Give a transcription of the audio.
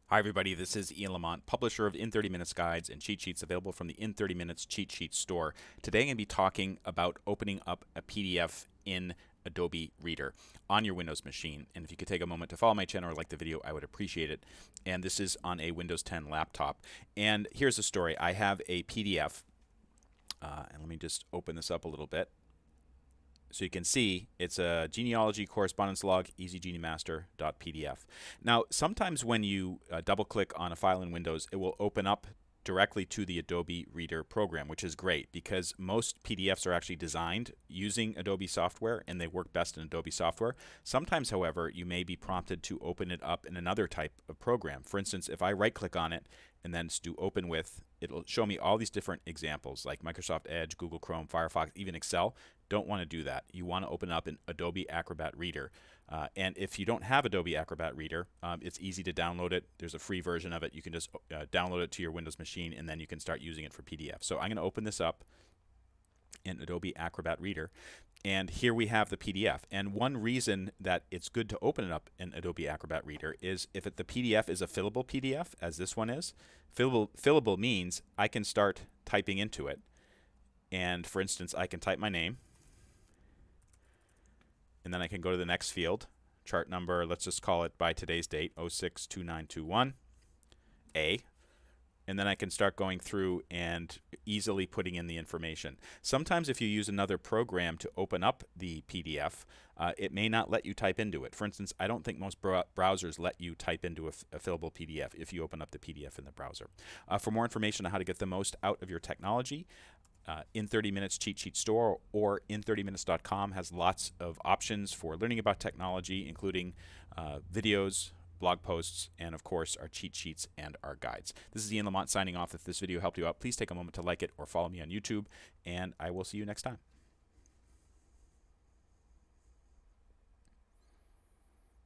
Hi everybody, this is Ian Lamont, publisher of In 30 Minutes Guides and Cheat Sheets available from the In 30 Minutes Cheat Sheet store. Today I'm going to be talking about opening up a PDF in Adobe Reader on your Windows machine. And if you could take a moment to follow my channel or like the video, I would appreciate it. And this is on a Windows 10 laptop. And here's the story. I have a PDF, and let me just open this up a little bit. So you can see it's a genealogy correspondence log, easygeniemaster.pdf. Now, sometimes when you double click on a file in Windows, it will open up directly to the Adobe Reader program, which is great because most PDFs are actually designed using Adobe software and they work best in Adobe software. Sometimes, however, you may be prompted to open it up in another type of program. For instance, if I right click on it and then do open with, it'll show me all these different examples like Microsoft Edge, Google Chrome, Firefox, even Excel. Don't want to do that. You want to open up in Adobe Acrobat Reader. And if you don't have Adobe Acrobat Reader, it's easy to download it. There's a free version of it. You can just download it to your Windows machine and then you can start using it for PDF. So I'm going to open this up in Adobe Acrobat Reader. And here we have the PDF. And one reason that it's good to open it up in Adobe Acrobat Reader is if the PDF is a fillable PDF, as this one is. Fillable means I can start typing into it. And for instance, I can type my name. And then I can go to the next field, chart number, let's just call it by today's date, 062921, A. And then I can start going through and easily putting in the information. Sometimes if you use another program to open up the PDF, it may not let you type into it. For instance, I don't think most browsers let you type into a fillable PDF if you open up the PDF in the browser. For more information on how to get the most out of your technology, In 30 Minutes Cheat Sheet Store or in30minutes.com has lots of options for learning about technology, including videos, blog posts, and of course our cheat sheets and our guides. This is Ian Lamont signing off. If this video helped you out, please take a moment to like it or follow me on YouTube, and I will see you next time.